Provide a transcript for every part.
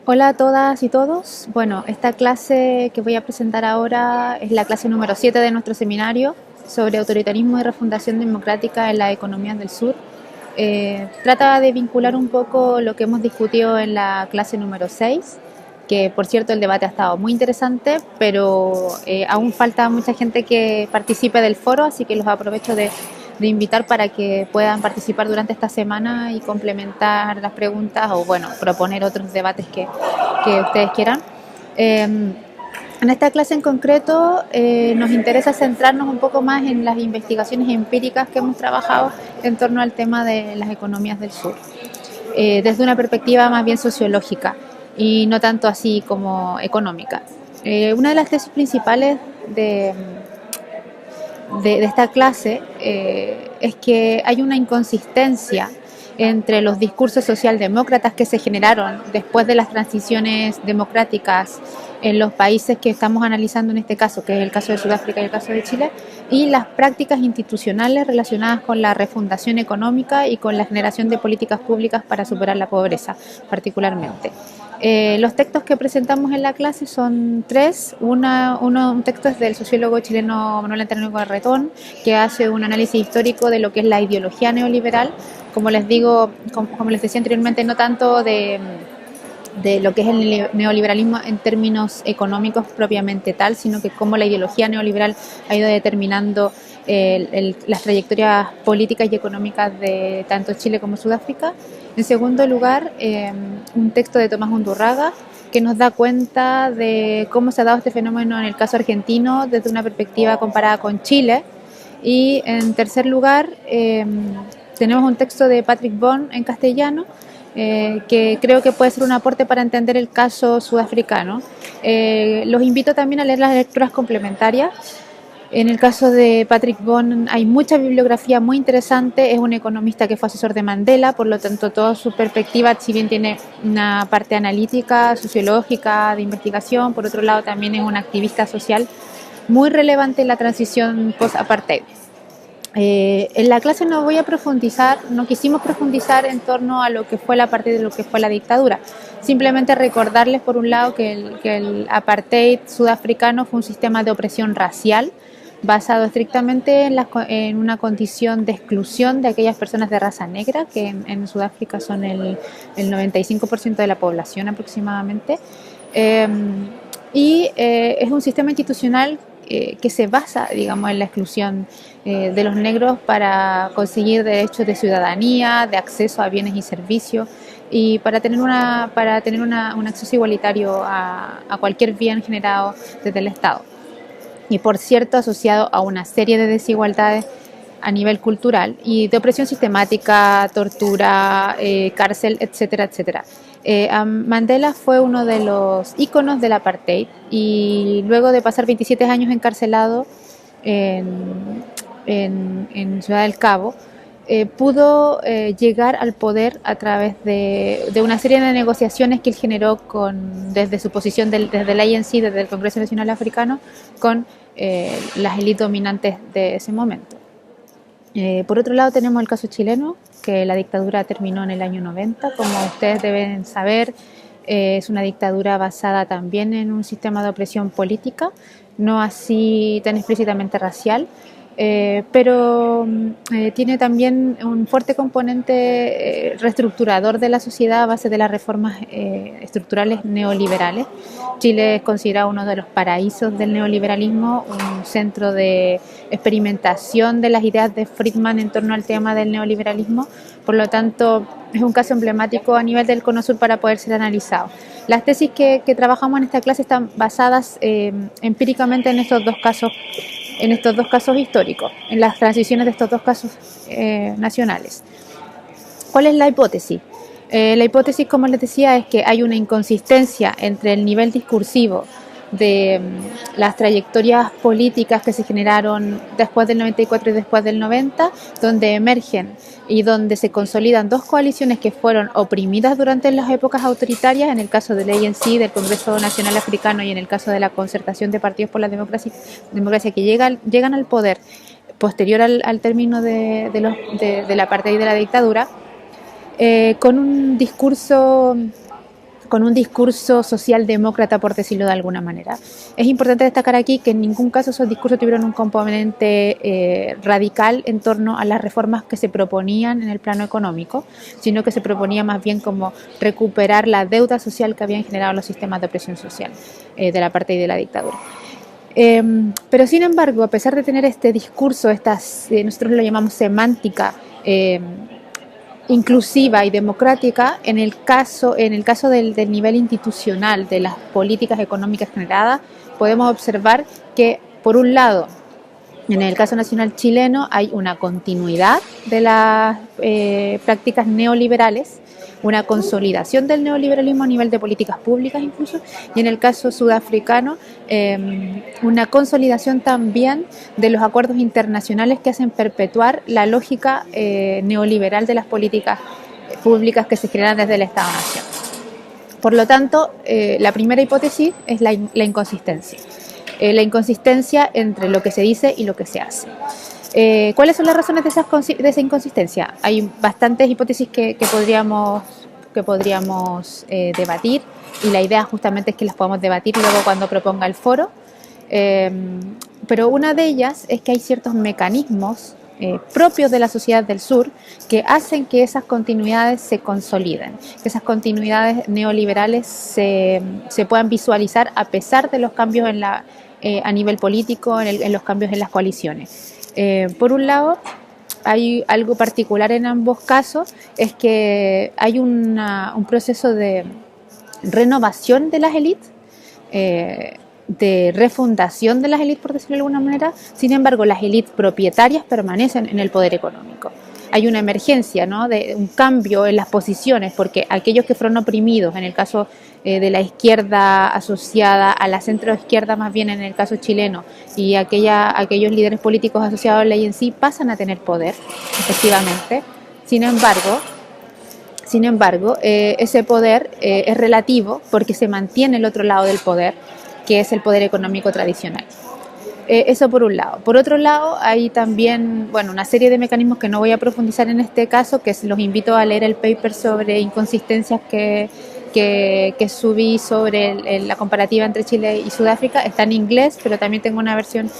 Hola a todas y todos. Bueno, esta clase que voy a presentar ahora es la clase número 7 de nuestro seminario sobre autoritarismo y refundación democrática en las economías del sur. Trata de vincular un poco lo que hemos discutido en la clase número 6, que por cierto el debate ha estado muy interesante, pero aún falta mucha gente que participe del foro, así que los aprovecho de invitar para que puedan participar durante esta semana y complementar las preguntas o bueno, proponer otros debates que ustedes quieran. En esta clase en concreto nos interesa centrarnos un poco más en las investigaciones empíricas que hemos trabajado en torno al tema de las economías del sur, desde una perspectiva más bien sociológica y no tanto así como económica. Una de las tesis principales de esta clase es que hay una inconsistencia entre los discursos socialdemócratas que se generaron después de las transiciones democráticas en los países que estamos analizando en este caso, que es el caso de Sudáfrica y el caso de Chile, y las prácticas institucionales relacionadas con la refundación económica y con la generación de políticas públicas para superar la pobreza, particularmente. Los textos que presentamos en la clase son tres. Un texto es del sociólogo chileno Manuel Antonio Garretón, que hace un análisis histórico de lo que es la ideología neoliberal. Como les digo, como les decía anteriormente, no tanto de lo que es el neoliberalismo en términos económicos propiamente tal, sino que cómo la ideología neoliberal ha ido determinando las trayectorias políticas y económicas de tanto Chile como Sudáfrica. En segundo lugar, un texto de Tomás Undurraga que nos da cuenta de cómo se ha dado este fenómeno en el caso argentino desde una perspectiva comparada con Chile. Y en tercer lugar, tenemos un texto de Patrick Bond en castellano, que creo que puede ser un aporte para entender el caso sudafricano. Los invito también a leer las lecturas complementarias. En el caso de Patrick Bond hay mucha bibliografía muy interesante, es un economista que fue asesor de Mandela, por lo tanto toda su perspectiva, si bien tiene una parte analítica, sociológica, de investigación, por otro lado también es un activista social muy relevante en la transición post-apartheid. En la clase no voy a profundizar, no quisimos profundizar en torno a lo que fue la parte de lo que fue la dictadura. Simplemente recordarles, por un lado, que el apartheid sudafricano fue un sistema de opresión racial basado estrictamente en una condición de exclusión de aquellas personas de raza negra, que en Sudáfrica son el 95% de la población aproximadamente. Es un sistema institucional que se basa, digamos, en la exclusión de los negros para conseguir derechos de ciudadanía, de acceso a bienes y servicios y para tener un acceso igualitario a cualquier bien generado desde el Estado. Y por cierto, asociado a una serie de desigualdades a nivel cultural y de opresión sistemática, tortura, cárcel, etcétera, etcétera. Mandela fue uno de los íconos del apartheid y luego de pasar 27 años encarcelado en Ciudad del Cabo, pudo llegar al poder a través de una serie de negociaciones que él generó desde su posición desde el ANC, desde el Congreso Nacional Africano, con las élites dominantes de ese momento. Por otro lado tenemos el caso chileno, que la dictadura terminó en el año 90, como ustedes deben saber, es una dictadura basada también en un sistema de opresión política, no así tan explícitamente racial, pero tiene también un fuerte componente reestructurador de la sociedad a base de las reformas estructurales neoliberales. Chile es considerado uno de los paraísos del neoliberalismo, un centro de experimentación de las ideas de Friedman en torno al tema del neoliberalismo, por lo tanto es un caso emblemático a nivel del Cono Sur para poder ser analizado. Las tesis que trabajamos en esta clase están basadas empíricamente en estos dos casos históricos, en las transiciones de estos dos casos nacionales. ¿Cuál es la hipótesis? La hipótesis, como les decía, es que hay una inconsistencia entre el nivel discursivo de las trayectorias políticas que se generaron después del 94 y después del 90, donde emergen y donde se consolidan dos coaliciones que fueron oprimidas durante las épocas autoritarias, en el caso del ANC, del Congreso Nacional Africano, y en el caso de la concertación de partidos por la democracia que llegan al poder posterior al término de la apartheid y de la dictadura. con un discurso socialdemócrata, por decirlo de alguna manera. Es importante destacar aquí que en ningún caso esos discursos tuvieron un componente radical en torno a las reformas que se proponían en el plano económico, sino que se proponía más bien como recuperar la deuda social que habían generado los sistemas de opresión social de la parte y de la dictadura. Pero sin embargo, a pesar de tener este discurso, nosotros lo llamamos semántica, inclusiva y democrática, en el caso del nivel institucional de las políticas económicas generadas, podemos observar que, por un lado, en el caso nacional chileno hay una continuidad de las prácticas neoliberales, una consolidación del neoliberalismo a nivel de políticas públicas incluso, y en el caso sudafricano una consolidación también de los acuerdos internacionales que hacen perpetuar la lógica neoliberal de las políticas públicas que se generan desde el Estado-Nación. Por lo tanto, la primera hipótesis es la inconsistencia. La inconsistencia entre lo que se dice y lo que se hace. ¿Cuáles son las razones de esa inconsistencia? Hay bastantes hipótesis que podríamos debatir, y la idea justamente es que las podamos debatir luego cuando proponga el foro. Pero una de ellas es que hay ciertos mecanismos propios de la sociedad del sur que hacen que esas continuidades se consoliden, que esas continuidades neoliberales se puedan visualizar a pesar de los cambios a nivel político, en los cambios en las coaliciones. Por un lado, hay algo particular en ambos casos, es que hay un proceso de renovación de las élites, de refundación de las élites, por decirlo de alguna manera. Sin embargo, las élites propietarias permanecen en el poder económico. Hay una emergencia, ¿no?, de un cambio en las posiciones, porque aquellos que fueron oprimidos, en el caso de la izquierda asociada a la centroizquierda, más bien en el caso chileno, y aquellos líderes políticos asociados a la ley en sí, pasan a tener poder, efectivamente. Sin embargo, ese poder es relativo porque se mantiene el otro lado del poder, que es el poder económico tradicional. Eso por un lado. Por otro lado, hay también una serie de mecanismos que no voy a profundizar en este caso, que los invito a leer el paper sobre inconsistencias que subí sobre la comparativa entre Chile y Sudáfrica. Está en inglés, pero también tengo una versión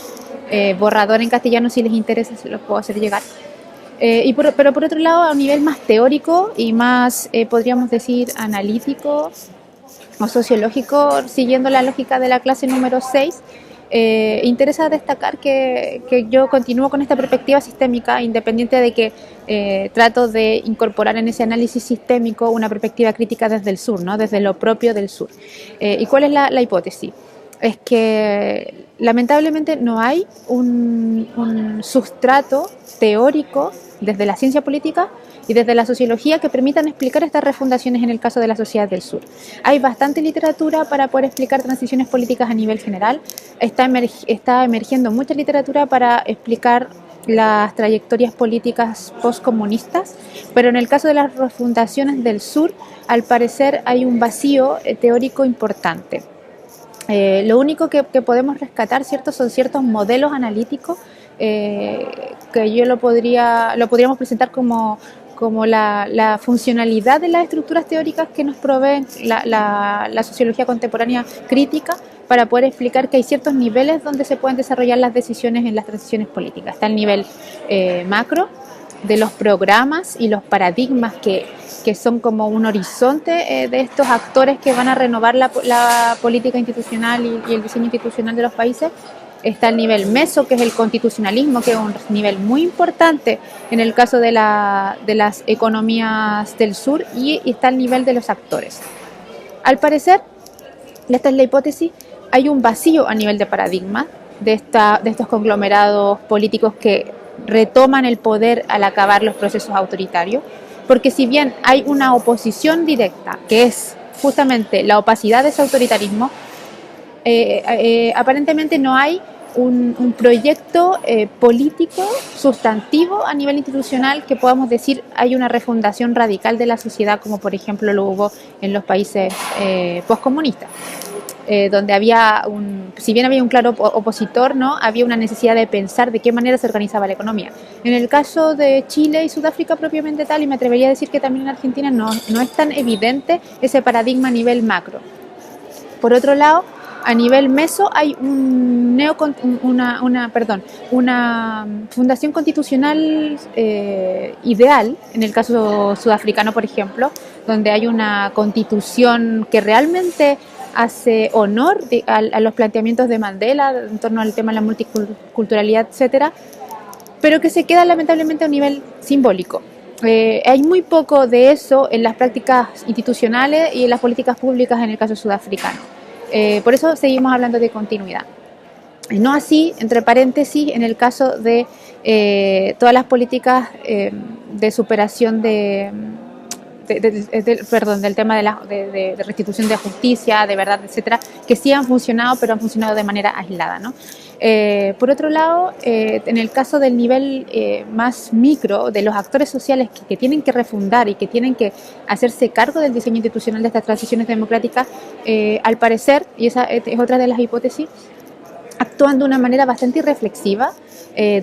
borrador en castellano, si les interesa se los puedo hacer llegar. Pero por otro lado, a un nivel más teórico y más, podríamos decir, analítico o sociológico, siguiendo la lógica de la clase número 6, interesa destacar que yo continúo con esta perspectiva sistémica, independiente de que trato de incorporar en ese análisis sistémico una perspectiva crítica desde el sur, ¿no?, desde lo propio del sur. ¿Y cuál es la hipótesis? Es que lamentablemente no hay un sustrato teórico desde la ciencia política y desde la sociología que permitan explicar estas refundaciones en el caso de la sociedad del sur. Hay bastante literatura para poder explicar transiciones políticas a nivel general. Está emergiendo mucha literatura para explicar las trayectorias políticas postcomunistas, pero en el caso de las refundaciones del sur, al parecer hay un vacío teórico importante. Lo único que podemos rescatar, ¿cierto?, son ciertos modelos analíticos que lo podríamos presentar como la funcionalidad de las estructuras teóricas que nos provee la sociología contemporánea crítica para poder explicar que hay ciertos niveles donde se pueden desarrollar las decisiones en las transiciones políticas. Está el nivel macro de los programas y los paradigmas que son como un horizonte de estos actores que van a renovar la política institucional y el diseño institucional de los países. Está el nivel meso, que es el constitucionalismo, que es un nivel muy importante en el caso de las economías del sur, y está el nivel de los actores. Al parecer, esta es la hipótesis, hay un vacío a nivel de paradigma de estos conglomerados políticos que retoman el poder al acabar los procesos autoritarios, porque si bien hay una oposición directa, que es justamente la opacidad de ese autoritarismo, aparentemente no hay un proyecto político sustantivo a nivel institucional que podamos decir hay una refundación radical de la sociedad, como por ejemplo lo hubo en los países postcomunistas. donde había si bien había un claro opositor, ¿no? Había una necesidad de pensar de qué manera se organizaba la economía. En el caso de Chile y Sudáfrica propiamente tal, y me atrevería a decir que también en Argentina no es tan evidente ese paradigma a nivel macro. Por otro lado, a nivel meso hay una fundación constitucional ideal, en el caso sudafricano, por ejemplo, donde hay una constitución que realmente hace honor a los planteamientos de Mandela en torno al tema de la multiculturalidad, etcétera, pero que se queda lamentablemente a un nivel simbólico. Hay muy poco de eso en las prácticas institucionales y en las políticas públicas en el caso sudafricano. Por eso seguimos hablando de continuidad. No así, entre paréntesis, en el caso de todas las políticas de superación del tema de restitución de justicia, de verdad, etcétera, que sí han funcionado, pero han funcionado de manera aislada, ¿no? Por otro lado, en el caso del nivel más micro, de los actores sociales que tienen que refundar y que tienen que hacerse cargo del diseño institucional de estas transiciones democráticas, al parecer, y esa es otra de las hipótesis, actúan de una manera bastante irreflexiva,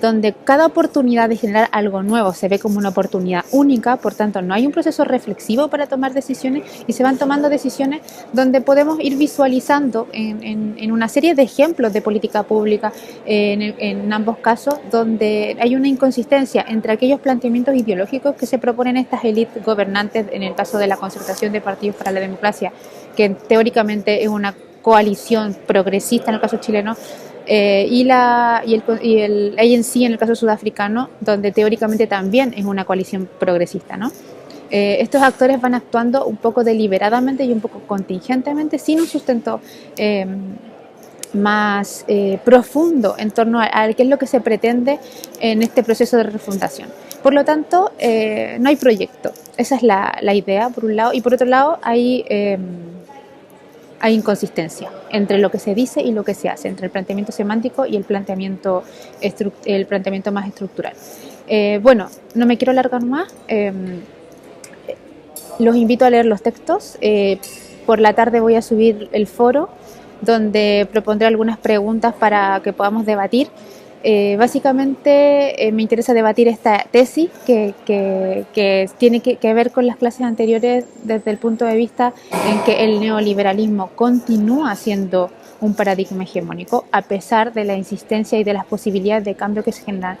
donde cada oportunidad de generar algo nuevo se ve como una oportunidad única, por tanto no hay un proceso reflexivo para tomar decisiones y se van tomando decisiones donde podemos ir visualizando en una serie de ejemplos de política pública en ambos casos, donde hay una inconsistencia entre aquellos planteamientos ideológicos que se proponen estas élites gobernantes, en el caso de la concertación de partidos para la democracia, que teóricamente es una coalición progresista en el caso chileno, y el ANC en el caso sudafricano, donde teóricamente también es una coalición progresista, ¿no? Estos actores van actuando un poco deliberadamente y un poco contingentemente, sin un sustento más profundo en torno a qué es lo que se pretende en este proceso de refundación. Por lo tanto, no hay proyecto. Esa es la idea, por un lado. Y por otro lado, hay inconsistencia entre lo que se dice y lo que se hace, entre el planteamiento semántico y el planteamiento más estructural. Bueno, no me quiero alargar más. Los invito a leer los textos. Por la tarde voy a subir el foro donde propondré algunas preguntas para que podamos debatir. Básicamente me interesa debatir esta tesis que tiene que ver con las clases anteriores desde el punto de vista en que el neoliberalismo continúa siendo un paradigma hegemónico a pesar de la insistencia y de las posibilidades de cambio que se generan